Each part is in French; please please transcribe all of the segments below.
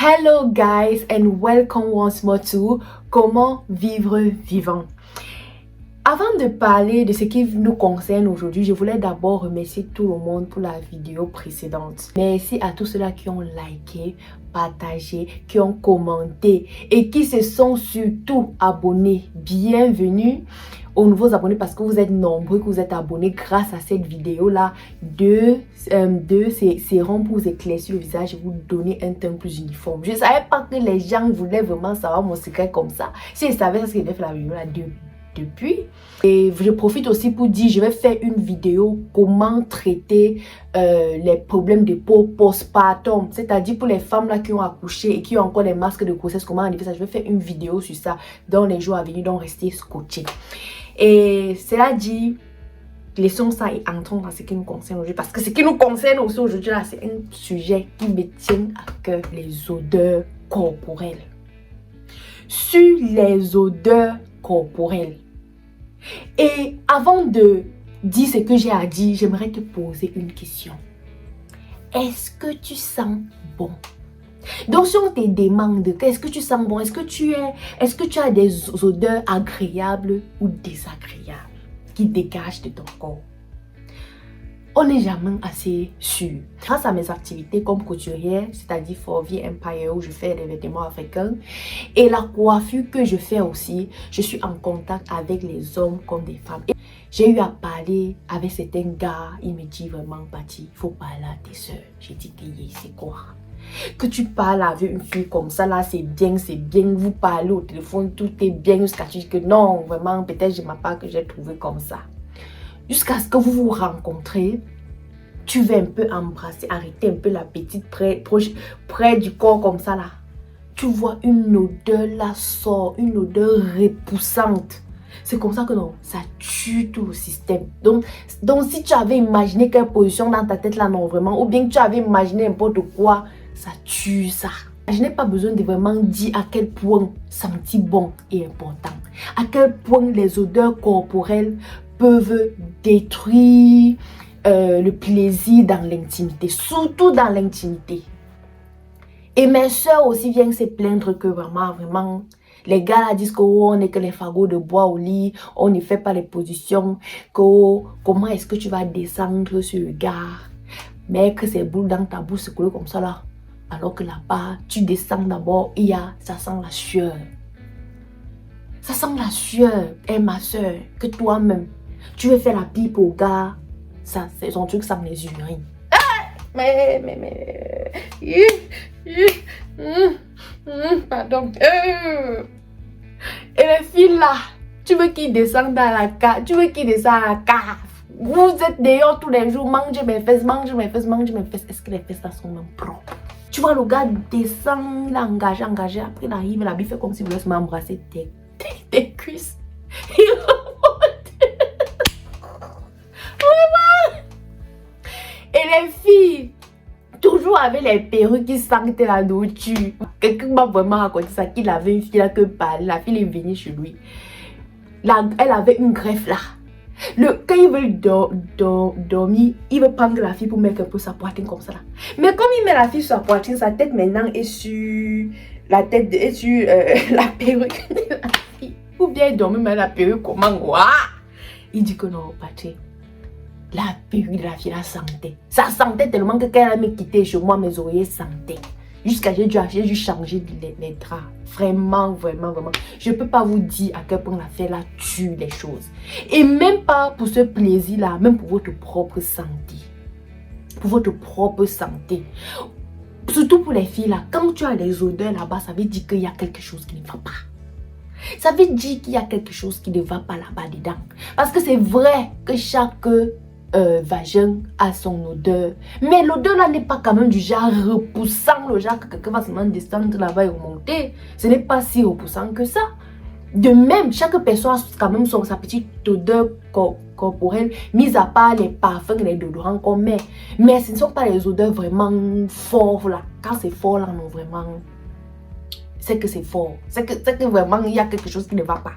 Hello guys and welcome once more to Comment vivre vivant. Avant de parler de ce qui nous concerne aujourd'hui, je voulais d'abord remercier tout le monde pour la vidéo précédente. Merci à tous ceux-là qui ont liké, partagé, qui ont commenté et qui se sont surtout abonnés. Bienvenue aux nouveaux abonnés parce que vous êtes nombreux, que vous êtes abonnés grâce à cette vidéo-là. Deux sérums pour vous éclaircir le visage et vous donner un teint plus uniforme. Je ne savais pas que les gens voulaient vraiment savoir mon secret comme ça. Si ils savaient, ça serait fait la vidéo là depuis. Et je profite aussi pour dire, je vais faire une vidéo comment traiter les problèmes de peau postpartum, c'est-à-dire pour les femmes là qui ont accouché et qui ont encore les masques de grossesse, comment enlever ça. Je vais faire une vidéo sur ça dans les jours à venir, donc restez scotchés. Et cela dit, laissons ça et entrons dans ce qui nous concerne aujourd'hui, parce que ce qui nous concerne aussi aujourd'hui là, c'est un sujet qui me tient à cœur, les odeurs corporelles. Sur les odeurs corporelles. Et avant de dire ce que j'ai à dire, j'aimerais te poser une question. Est-ce que tu sens bon? Donc si on te demande, est-ce que tu sens bon? Est-ce que tu as des odeurs agréables ou désagréables qui dégagent de ton corps? On n'est jamais assez sûr. Grâce à mes activités comme couturière, c'est-à-dire Forvie Empire où je fais des vêtements africains, et la coiffure que je fais aussi, je suis en contact avec les hommes comme des femmes. J'ai eu à parler avec certains gars, il me dit vraiment, Bati, il faut parler à tes soeurs. J'ai dit, c'est quoi? Que tu parles avec une fille comme ça, là, c'est bien, vous parlez au téléphone, tout est bien, jusqu'à tu dis que non, vraiment, peut-être je m'ai pas que j'ai trouvé comme ça. Jusqu'à ce que vous vous rencontrez, tu veux un peu embrasser, arrêter un peu la petite près du corps comme ça là. Tu vois une odeur là sort, une odeur repoussante. C'est comme ça que non, ça tue tout le système. Donc si tu avais imaginé quelle position dans ta tête là, non vraiment, ou bien que tu avais imaginé n'importe quoi, ça tue ça. Je n'ai pas besoin de vraiment dire à quel point sentir bon est important. À quel point les odeurs corporelles peuvent détruire le plaisir dans l'intimité, surtout dans l'intimité. Et mes soeurs aussi viennent se plaindre que vraiment, les gars là disent qu'on n'est que les fagots de bois au lit, on ne fait pas les positions, comment est-ce que tu vas descendre sur le gars, mais que ces boules dans ta bouche se collent comme ça là, alors que là-bas, tu descends d'abord, ça sent la sueur. Ça sent la sueur, et ma soeur, que toi-même, tu veux faire la pipe au gars, ça, c'est son truc, ça me les urines. Pardon. Et les filles là, tu veux qu'ils descendent dans la cave, à la cave. Vous êtes dehors tous les jours, mangez mes fesses. Est-ce que les fesses là sont même propres? Tu vois le gars descend, il est engagé, après il arrive, il fait comme si vous voulez m'embrasser tes cuisses. Et les filles, toujours avec les perruques qui sentent la nourriture. Quelqu'un m'a vraiment raconté ça, qu'il avait une fille là que parlait. La fille est venue chez lui. Elle avait une greffe là. Quand il veut dormir, il veut prendre la fille pour mettre un peu sa poitrine comme ça là. Mais comme il met la fille sur sa poitrine, sa tête maintenant est sur la tête, la perruque de la fille. Ou bien il dormit, mais la perruque comment? Il dit que non, Patrick. La perruque de la fille, la sentait. Ça sentait tellement que quand elle m'a quitté chez moi, mes oreillers sentaient. Jusqu'à j'ai dû changer les draps. Vraiment. Je ne peux pas vous dire à quel point la fille là tue les choses. Et même pas pour ce plaisir-là, même pour votre propre santé. Surtout pour les filles là, quand tu as des odeurs là-bas, ça veut dire qu'il y a quelque chose qui ne va pas. Ça veut dire qu'il y a quelque chose qui ne va pas là-bas dedans. Parce que c'est vrai que chaque vagin a son odeur. Mais l'odeur là n'est pas quand même du genre repoussant, le genre que quelqu'un va seulement descendre là-bas et remonter. Ce n'est pas si repoussant que ça. De même, chaque personne a quand même sa petite odeur corporelle, mis à part les parfums et les déodorants qu'on met. Mais ce ne sont pas les odeurs vraiment fortes là. Quand c'est fort là, non vraiment, c'est que c'est fort. C'est que vraiment il y a quelque chose qui ne va pas.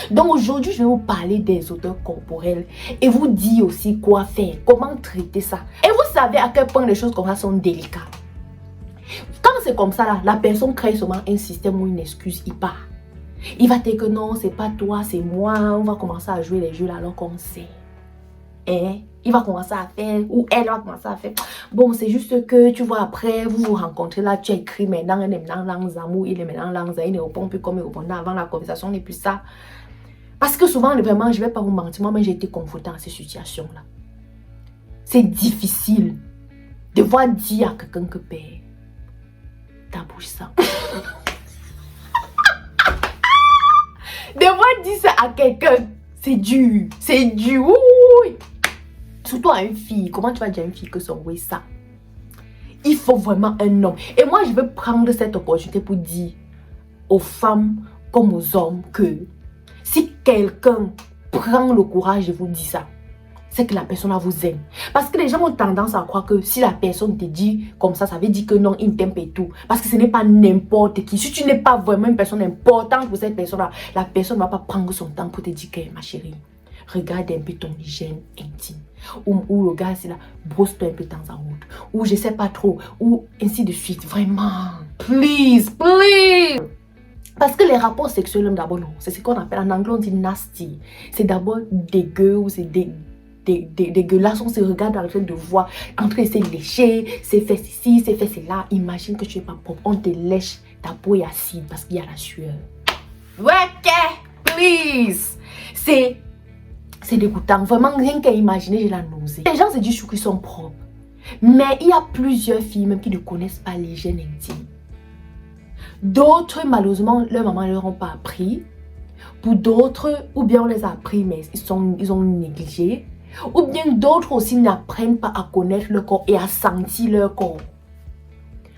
Donc aujourd'hui, je vais vous parler des odeurs corporelles et vous dire aussi quoi faire, comment traiter ça. Et vous savez à quel point les choses comme ça sont délicates. Quand c'est comme ça, là, la personne crée seulement un système ou une excuse, il part. Il va te dire que non, c'est pas toi, c'est moi. On va commencer à jouer les jeux là alors qu'on sait. Et il va commencer à faire, ou elle va commencer à faire. Bon, c'est juste que, tu vois, après, vous vous rencontrez là, tu as écrit maintenant, il est maintenant l'anzamu, il est maintenant l'anza, il ne répond plus comme il répondait avant, la conversation n'est plus ça. Parce que souvent, vraiment, je ne vais pas vous mentir, moi, mais j'ai été confrontée à ces situations-là. C'est difficile de voir dire à quelqu'un que père, ta bouche ça. De voir dire ça à quelqu'un, c'est dur. C'est dur. Oui. Surtout à une fille. Comment tu vas dire à une fille que son oui ça? Il faut vraiment un homme. Et moi, je veux prendre cette opportunité pour dire aux femmes comme aux hommes que si quelqu'un prend le courage de vous dire ça, c'est que la personne vous aime. Parce que les gens ont tendance à croire que si la personne te dit comme ça veut dire que non, il t'aime et tout. Parce que ce n'est pas n'importe qui. Si tu n'es pas vraiment une personne importante pour cette personne-là, la personne ne va pas prendre son temps pour te dire que ma chérie, regarde un peu ton hygiène intime. Ou le gars, c'est là, brosse-toi un peu de temps en autre. Ou je sais pas trop. Ou ainsi de suite. Vraiment. Please, please. Parce que les rapports sexuels, d'abord, non. C'est ce qu'on appelle en anglais, on dit nasty. C'est d'abord dégueu ou c'est dégueulasse. On se regarde en train de voir, en train de se lécher, c'est fait ici, c'est fait là. Imagine que tu n'es pas propre. On te lèche, ta peau est acide parce qu'il y a la sueur. Ok, please. C'est dégoûtant. Vraiment, rien qu'à imaginer, j'ai la nausée. Les gens se disent qu'ils sont propres. Mais il y a plusieurs filles même qui ne connaissent pas l'hygiène intime. D'autres, malheureusement, leurs mamans ne leur ont pas appris. Pour d'autres, ou bien on les a appris, mais ils ont négligé. Ou bien d'autres aussi n'apprennent pas à connaître leur corps et à sentir leur corps.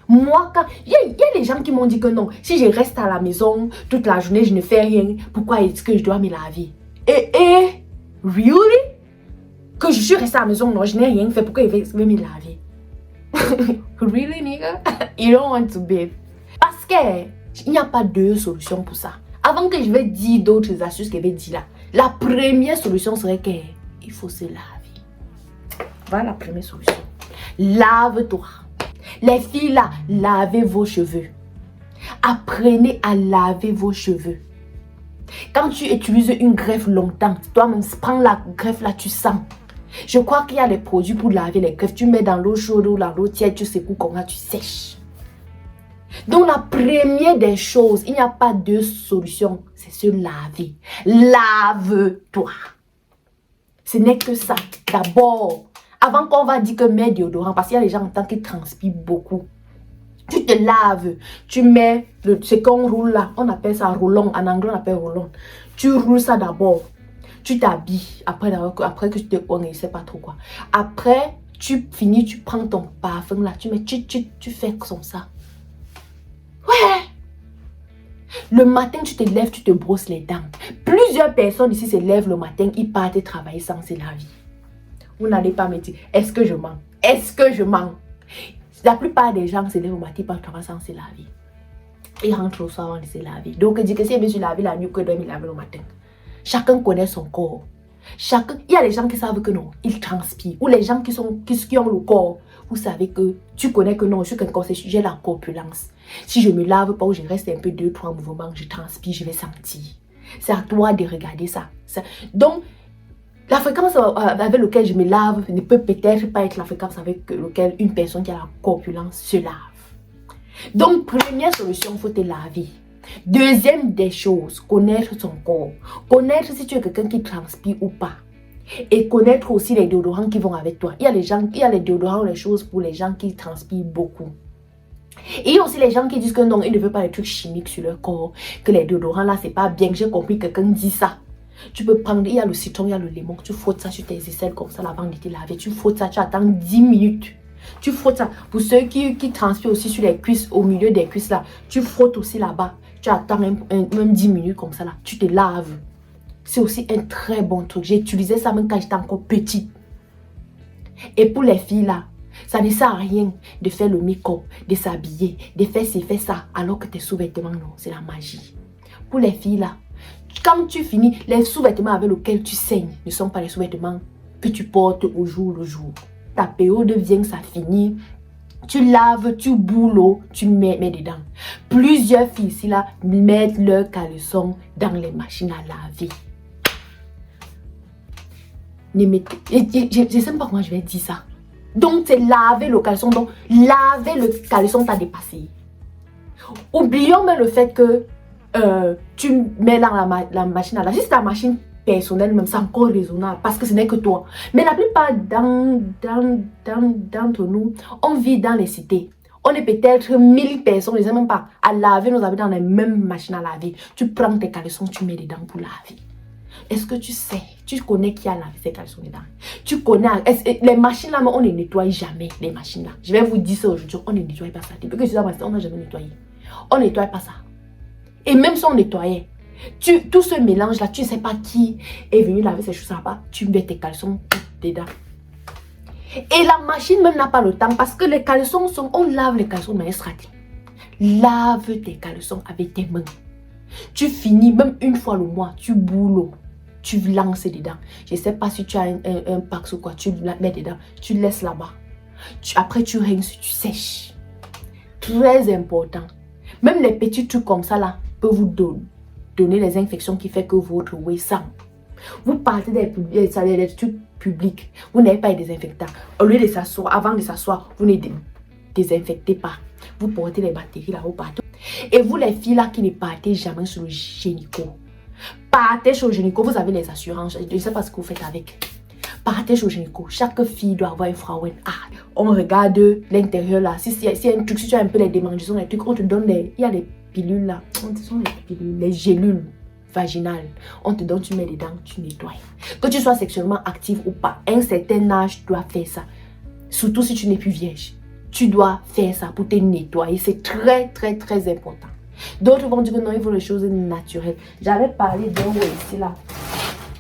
Moi, quand il y a des gens qui m'ont dit que non, si je reste à la maison toute la journée, je ne fais rien, pourquoi est-ce que je dois me laver? Really? Que je suis restée à la maison, non, je n'ai rien fait, pourquoi je vais me laver? Really, nigga? You don't want to bathe. Parce qu'il n'y a pas deux solutions pour ça. Avant que je vais dire d'autres astuces que je vais dire là, la première solution serait qu'il faut se laver. Voilà la première solution. Lave-toi. Les filles là, lavez vos cheveux. Apprenez à laver vos cheveux. Quand tu utilises une greffe longtemps, toi-même, prends la greffe là, tu sens. Je crois qu'il y a des produits pour laver les greffes. Tu mets dans l'eau chaude ou dans l'eau tiède, tu secoues comme ça, tu sèches. Donc la première des choses, il n'y a pas de solution, c'est se laver. Lave-toi. Ce n'est que ça. D'abord, avant qu'on va dire que mets déodorant, parce qu'il y a des gens en temps qui transpirent beaucoup. Tu te laves, tu mets ce qu'on roule là, on appelle ça roulon, en anglais on appelle roulon. Tu roules ça d'abord, tu t'habilles, après que tu te on ne sais pas trop quoi. Après, tu finis, tu prends ton parfum là, tu mets, tu fais comme ça. Ouais. Le matin, tu te lèves, tu te brosses les dents. Plusieurs personnes ici se lèvent le matin, ils partent travailler sans se laver. Vous n'allez pas me dire, est-ce que je mens? Est-ce que je mens? La plupart des gens se lèvent au matin, ils partent travailler sans se laver. Ils rentrent au soir avant de se laver. Donc, je dis que si je me suis lavé la nuit, que je dois me laver le matin. Chacun connaît son corps. Il y a des gens qui savent que non, ils transpirent. Ou les gens qui ont le corps. Vous savez que tu connais que non, je suis quelqu'un, j'ai la corpulence. Si je ne me lave pas ou je reste un peu 2-3 mouvements, je transpire, je vais sentir. C'est à toi de regarder ça. Donc, la fréquence avec laquelle je me lave ne peut peut-être pas être la fréquence avec laquelle une personne qui a la corpulence se lave. Donc, première solution, il faut te laver. Deuxième des choses, connaître son corps. Connaître si tu es quelqu'un qui transpire ou pas. Et connaître aussi les déodorants qui vont avec toi. Il y a les déodorants, les choses pour les gens qui transpirent beaucoup. Et il y a aussi les gens qui disent que non, ils ne veulent pas les trucs chimiques sur leur corps. Que les déodorants là, c'est pas bien. J'ai compris que quelqu'un dit ça. Tu peux prendre, il y a le citron, il y a le limon. Tu frottes ça sur tes aisselles comme ça avant de te laver. Tu frottes ça, tu attends 10 minutes. Tu frottes ça. Pour ceux qui transpirent aussi sur les cuisses, au milieu des cuisses là, tu frottes aussi là-bas. Tu attends même 10 minutes comme ça là. Tu te laves. C'est aussi un très bon truc. J'ai utilisé ça même quand j'étais encore petite. Et pour les filles là, ça ne sert à rien de faire le make-up, de s'habiller, de faire ci, faire ça, alors que tes sous-vêtements, non, c'est la magie. Pour les filles là, quand tu finis, les sous-vêtements avec lesquels tu saignes ne sont pas les sous-vêtements que tu portes au jour le jour. Ta période vient, ça finit. Tu laves, tu boules l'eau, tu mets dedans. Plusieurs filles ici là mettent leurs caleçons dans les machines à laver. Je ne sais pas comment je vais dire ça. Donc c'est laver le caleçon. Donc laver le caleçon t'a dépassé. Oublions même le fait que tu mets dans la machine à laver. Si c'est ta machine personnelle même, c'est encore raisonnable parce que ce n'est que toi. Mais la plupart d'entre nous, on vit dans les cités. On est peut-être 1000 personnes, je ne sais même pas, à laver nos habits dans les mêmes machines à laver. Tu prends tes caleçons, tu mets dedans pour laver. Est-ce que tu sais, tu connais qui a lavé ces caleçons dedans? Tu connais, les machines là, on ne nettoie jamais les machines là. Je vais vous dire ça aujourd'hui, on ne nettoie pas ça. Depuis que je suis on n'a jamais nettoyé. On ne nettoie pas ça. Et même si on nettoyait, tout ce mélange là, tu ne sais pas qui est venu laver ces choses là-bas. Tu mets tes caleçons dedans. Et la machine même n'a pas le temps parce que les caleçons on lave les caleçons de manière stratégique. Lave tes caleçons avec tes mains. Tu finis même une fois le mois, tu boules, tu lances dedans. Je ne sais pas si tu as un pack ou quoi, tu la mets dedans, tu laisses là-bas. Après tu rinces, tu sèches. Très important. Même les petits trucs comme ça là peuvent vous donner les infections qui fait que votre eau est sale. Vous partez des trucs publics, vous n'avez pas de désinfectant. Au lieu de s'asseoir, avant de s'asseoir, vous ne désinfectez pas. Vous portez les bactéries là, vous partez. Et vous les filles là qui ne partez jamais sur le gynéco. Partez sur le gynéco, vous avez les assurances. Je ne sais pas ce que vous faites avec. Partez sur le gynéco. Chaque fille doit avoir une Frauen. On regarde l'intérieur là. Si tu as un peu les démangeaisons, les trucs, on te donne il y a des pilules là. Ce sont les pilules, les gélules vaginales. On te donne, tu mets dedans, tu nettoies. Que tu sois sexuellement active ou pas, à un certain âge, tu dois faire ça. Surtout si tu n'es plus vierge. Tu dois faire ça pour te nettoyer. C'est très, très, très important. D'autres vont dire que non, il faut les choses naturelles. J'avais parlé d'un ici là.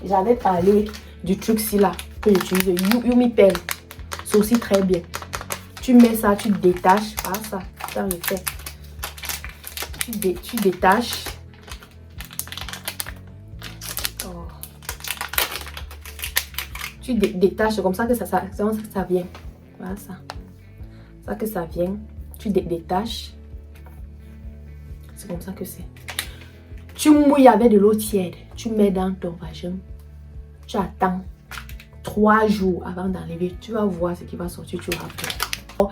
J'avais parlé du truc ici là que j'utilise. Yumi Pen. C'est aussi très bien. Tu mets ça, tu détaches. Ah ça, ça je fais. Tu détaches. Oh. Tu détaches, c'est comme ça que ça vient. Voilà ça. Ça que ça vient. Tu détaches. C'est comme ça que c'est. Tu mouilles avec de l'eau tiède. Tu mets dans ton vagin. Tu attends 3 jours avant d'enlever. Tu vas voir ce qui va sortir. Tu vas voir.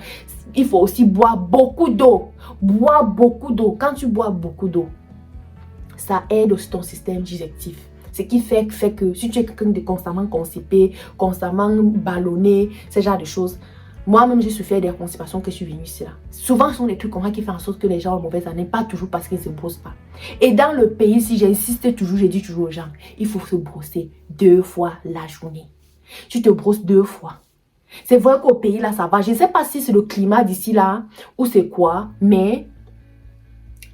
Il faut aussi boire beaucoup d'eau. Boire beaucoup d'eau. Quand tu bois beaucoup d'eau, ça aide aussi ton système digestif. Ce qui fait que si tu es quelqu'un de constamment constipé, constamment ballonné, ce genre de choses. Moi-même, j'ai souffert des constipations que je suis venue ici là. Souvent, ce sont des trucs comme ça qui font en sorte que les gens ont mauvaise haleine, pas toujours parce qu'ils ne se brossent pas. Et dans le pays, si j'insiste toujours, je dis toujours aux gens, il faut se brosser 2 fois la journée. Tu te brosses 2 fois. C'est vrai qu'au pays là, ça va. Je ne sais pas si c'est le climat d'ici là ou c'est quoi, mais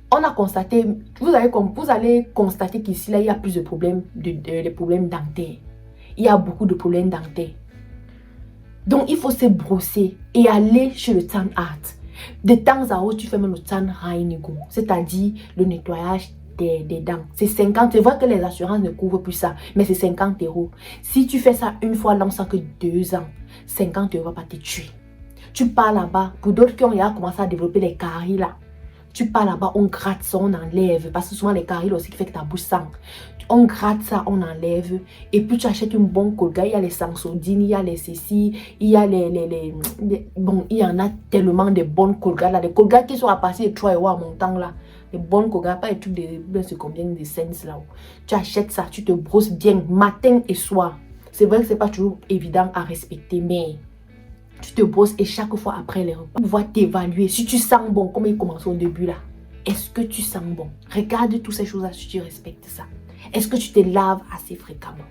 on a constaté, vous allez constater qu'ici là, il y a plus de problèmes, de problèmes dentaires. Il y a beaucoup de problèmes dentaires. Donc, il faut se brosser et aller chez le Tan Art. De temps à autre, tu fais même le Tan Reinigung, c'est-à-dire le nettoyage des dents. C'est 50, c'est vrai que les assurances ne couvrent plus ça, mais c'est 50 €. Si tu fais ça une fois, l'an, ça que 2 ans, 50 € va pas te tuer. Tu pars là-bas, pour d'autres qui ont commencé à développer les caries là, tu pars là-bas, on gratte ça, on enlève, parce que souvent les caries aussi qui fait que ta bouche sent. On gratte ça, on enlève. Et puis tu achètes une bonne Colgate. Il y a les Sensodyne, il y a les ceci, il y a bon, il y en a tellement de bonnes Colgate là. Les Colgate qui sont à passer de 3 € à mon temps là. Les bonnes Colgate, pas les trucs de ce combien de cents là. Tu achètes ça, tu te brosses bien matin et soir. C'est vrai que c'est pas toujours évident à respecter, mais tu te brosses et chaque fois après les repas, tu vas t'évaluer. Si tu sens bon, comme il commence au début là. Est-ce que tu sens bon? Regarde toutes ces choses là si tu respectes ça. Est-ce que tu te laves assez fréquemment?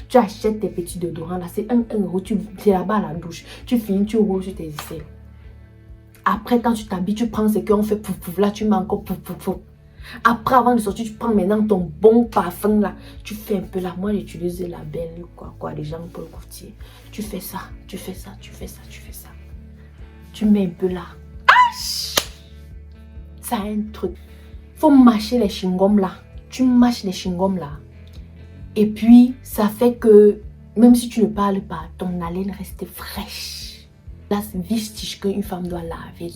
Tu achètes tes petits déodorants là, c'est 1 €, c'est là-bas à la douche. Tu finis, tu roules sur tes aisselles. Après, quand tu t'habilles, tu prends ce qu'on fait pouf pouf là, tu mets encore pouf pouf pouf. Après, avant de sortir, tu prends maintenant ton bon parfum là. Tu fais un peu là. Moi, j'utilise la belle, les gens pour le courtier. Tu fais ça, tu fais ça, tu fais ça, tu fais ça. Tu mets un peu là. Ça a un truc. Il faut mâcher les chewing-gums là. Tu mâches les chewing-gums là. Et puis, ça fait que, même si tu ne parles pas, ton haleine reste fraîche. la vestige qu'une femme doit laver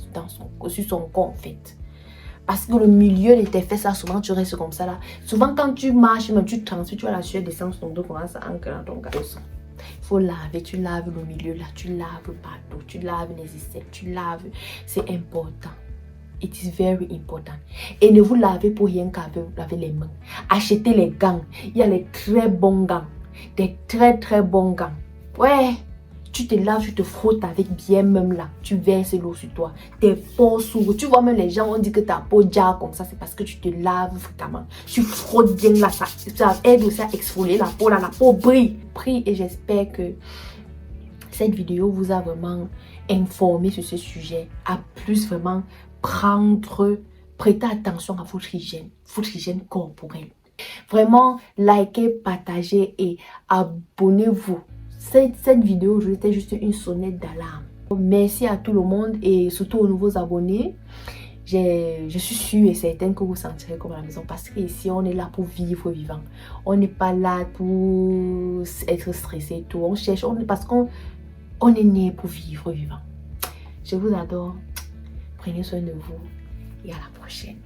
sur son corps en fait. Parce que le milieu de tes fesses, ça, souvent tu restes comme ça là. Souvent quand tu marches, même tu transfères, tu vois la sueur descendre sur ton dos, commence à ancrer dans ton caleçon. Il faut laver, tu laves le milieu là, tu laves partout, tu laves les aisselles, tu laves. C'est important. It is very important. Et ne vous lavez pour rien qu'avec laver les mains. Achetez les gants. Il y a les très bons gants. Des très bons gants. Ouais. Tu te laves, tu te frottes avec bien même là. Tu verses l'eau sur toi. Tes pores s'ouvrent. Tu vois même les gens ont dit que ta peau jarre comme ça. C'est parce que tu te laves fréquemment. Tu frottes bien là. Ça aide aussi à exfolier la peau là. La peau brille. Et j'espère que cette vidéo vous a vraiment informé sur ce sujet. À plus vraiment prêter attention à votre hygiène corporelle. Vraiment, likez, partagez et abonnez-vous. Cette vidéo aujourd'hui était juste une sonnette d'alarme. Merci à tout le monde et surtout aux nouveaux abonnés. Je suis sûre et certaine que vous sentirez comme à la maison parce qu'ici on est là pour vivre vivant. On n'est pas là pour être stressé et tout. On cherche, parce qu'on est né pour vivre vivant. Je vous adore. Prenez soin de vous et à la prochaine.